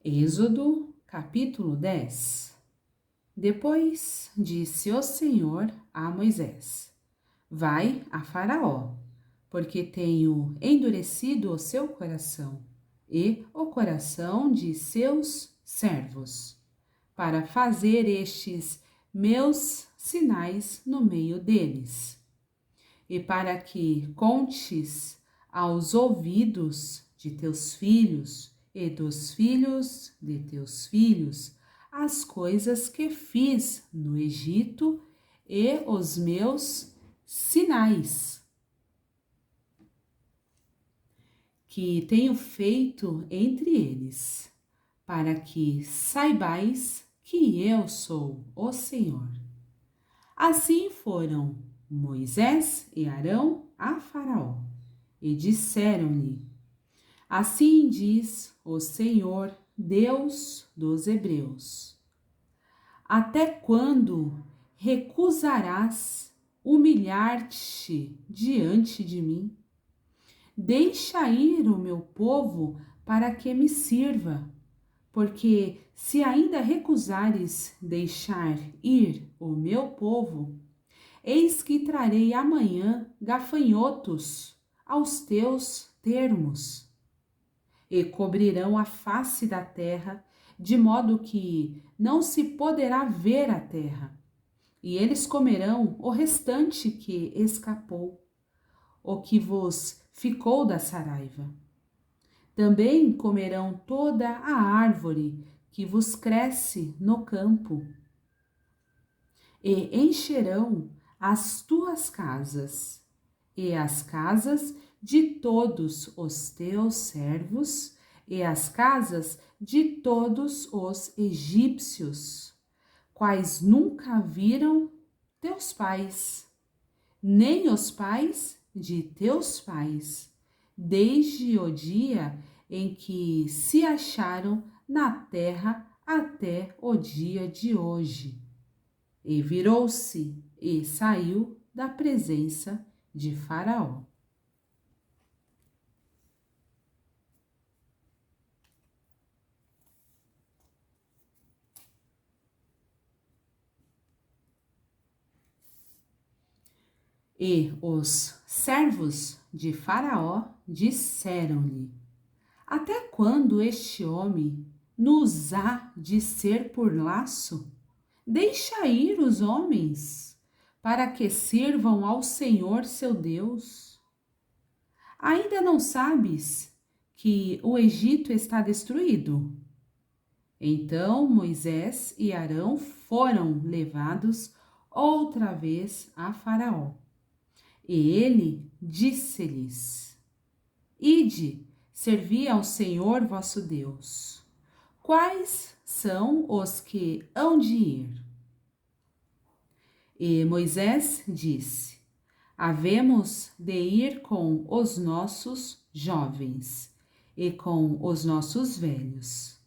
Êxodo, capítulo 10. Depois disse o Senhor a Moisés: Vai a Faraó, porque tenho endurecido o seu coração e o coração de seus servos, para fazer estes meus sinais no meio deles, e para que contes aos ouvidos de teus filhos e dos filhos de teus filhos as coisas que fiz no Egito e os meus sinais que tenho feito entre eles, para que saibais que eu sou o Senhor. Assim foram Moisés e Arão a Faraó e disseram-lhe: Assim diz o Senhor, Deus dos Hebreus: Até quando recusarás humilhar-te diante de mim? Deixa ir o meu povo para que me sirva, porque se ainda recusares deixar ir o meu povo, eis que trarei amanhã gafanhotos aos teus termos, e cobrirão a face da terra, de modo que não se poderá ver a terra. E eles comerão o restante que escapou, o que vos ficou da saraiva. Também comerão toda a árvore que vos cresce no campo, e encherão as tuas casas, e as casas de todos os teus servos, e as casas de todos os egípcios, quais nunca viram teus pais, nem os pais de teus pais, desde o dia em que se acharam na terra até o dia de hoje. E virou-se e saiu da presença de Faraó. E os servos de Faraó disseram-lhe: Até quando este homem nos há de ser por laço? Deixa ir os homens, para que sirvam ao Senhor seu Deus. Ainda não sabes que o Egito está destruído? Então Moisés e Arão foram levados outra vez a Faraó. E ele disse-lhes: Ide, servi ao Senhor vosso Deus. Quais são os que hão de ir? E Moisés disse: Havemos de ir com os nossos jovens e com os nossos velhos,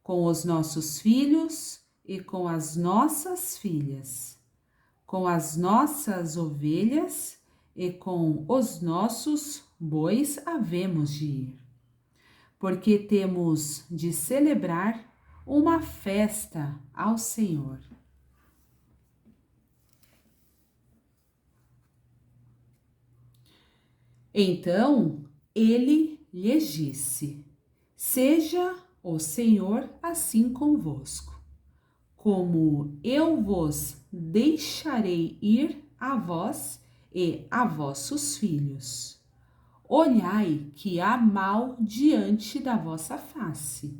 com os nossos filhos e com as nossas filhas, com as nossas ovelhas e com os nossos bois havemos de ir, porque temos de celebrar uma festa ao Senhor. Então ele lhes disse: Seja o Senhor assim convosco, como eu vos deixarei ir a vós e a vossos filhos. Olhai que há mal diante da vossa face.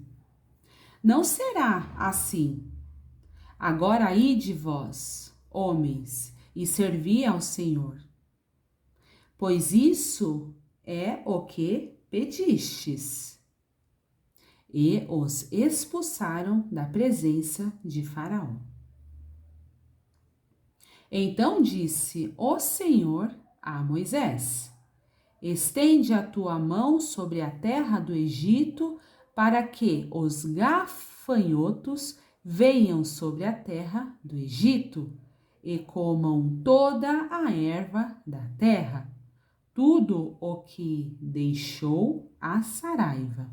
Não será assim. Agora ide vós, homens, e servi ao Senhor. Pois isso é o que pedistes. E os expulsaram da presença de Faraó. Então disse o Senhor a Moisés: Estende a tua mão sobre a terra do Egito, para que os gafanhotos venham sobre a terra do Egito e comam toda a erva da terra, tudo o que deixou a saraiva.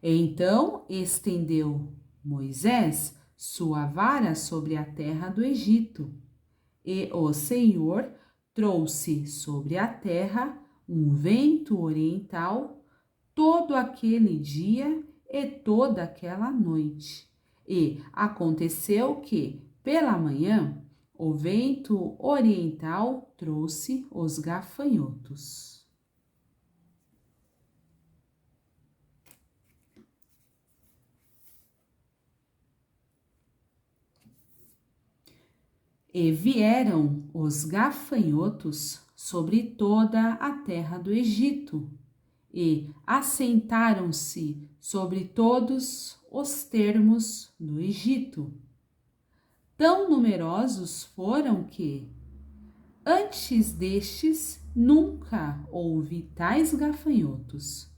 Então estendeu Moisés sua vara sobre a terra do Egito, e o Senhor trouxe sobre a terra um vento oriental todo aquele dia e toda aquela noite. E aconteceu que, pela manhã, o vento oriental trouxe os gafanhotos. E vieram os gafanhotos sobre toda a terra do Egito, e assentaram-se sobre todos os termos do Egito. Tão numerosos foram que, antes destes, nunca houve tais gafanhotos,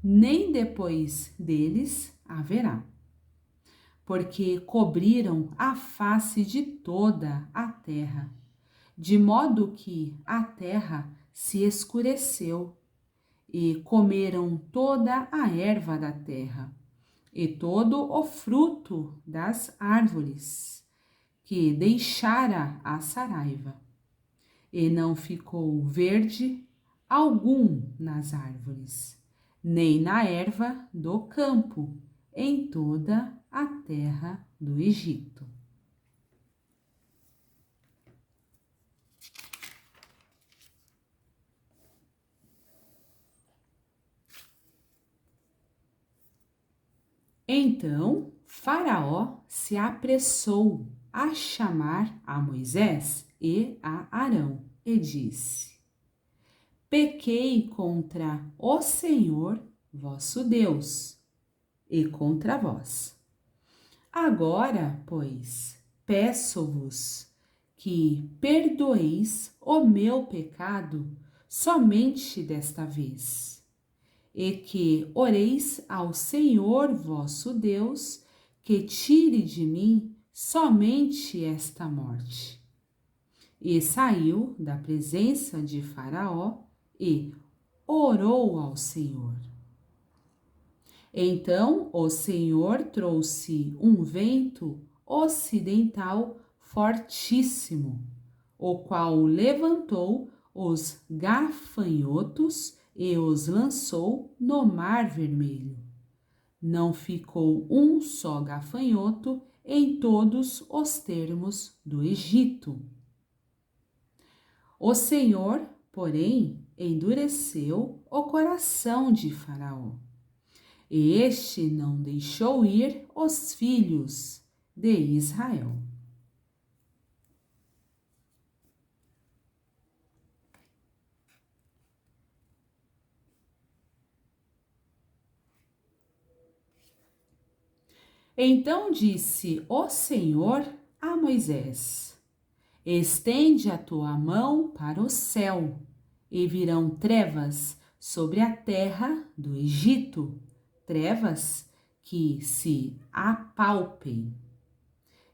nem depois deles haverá, porque cobriram a face de toda a terra, de modo que a terra se escureceu, e comeram toda a erva da terra, e todo o fruto das árvores, que deixara a saraiva, e não ficou verde algum nas árvores, nem na erva do campo, em toda a terra do Egito. Então Faraó se apressou a chamar a Moisés e a Arão e disse: Pequei contra o Senhor vosso Deus e contra vós. Agora, pois, peço-vos que perdoeis o meu pecado somente desta vez, e que oreis ao Senhor vosso Deus, que tire de mim somente esta morte. E saiu da presença de Faraó e orou ao Senhor. Então o Senhor trouxe um vento ocidental fortíssimo, o qual levantou os gafanhotos e os lançou no Mar Vermelho. Não ficou um só gafanhoto em todos os termos do Egito. O Senhor, porém, endureceu o coração de Faraó, e este não deixou ir os filhos de Israel. Então disse o Senhor a Moisés: Estende a tua mão para o céu, e virão trevas sobre a terra do Egito, trevas que se apalpem.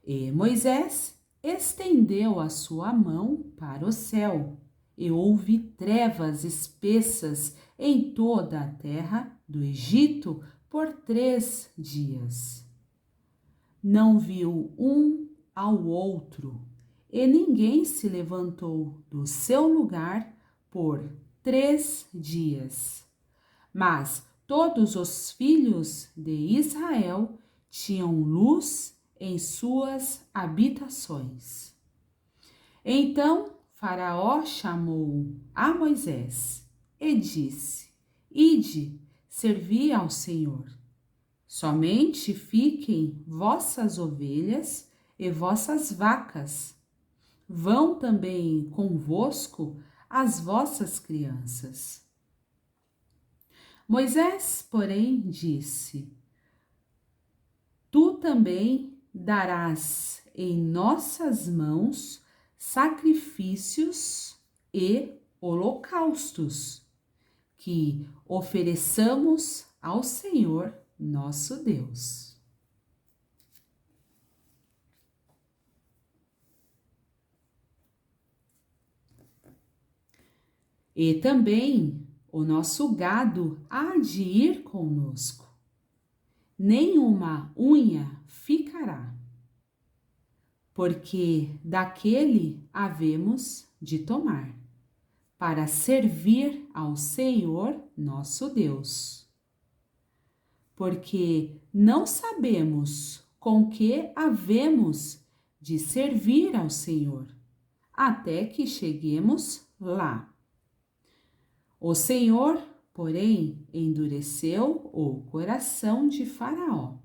E Moisés estendeu a sua mão para o céu, e houve trevas espessas em toda a terra do Egito por 3 dias. Não viu um ao outro, e ninguém se levantou do seu lugar por 3 dias. Mas todos os filhos de Israel tinham luz em suas habitações. Então Faraó chamou a Moisés e disse: Ide, servi ao Senhor. Somente fiquem vossas ovelhas e vossas vacas. Vão também convosco as vossas crianças. Moisés, porém, disse: Tu também darás em nossas mãos sacrifícios e holocaustos, que ofereçamos ao Senhor nosso Deus. E também o nosso gado há de ir conosco. nenhuma unha ficará, porque daquele havemos de tomar, para servir ao Senhor nosso Deus. Porque não sabemos com que havemos de servir ao Senhor, até que cheguemos lá. O Senhor, porém, endureceu o coração de Faraó,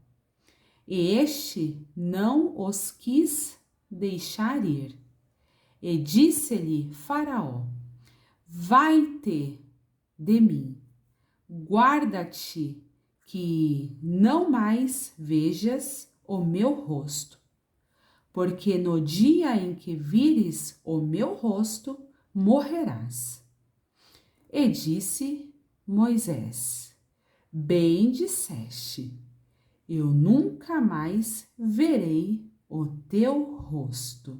e este não os quis deixar ir. E disse-lhe Faraó: vai-te de mim, guarda-te que não mais vejas o meu rosto, porque no dia em que vires o meu rosto, morrerás. E disse Moisés: bem disseste, eu nunca mais verei o teu rosto.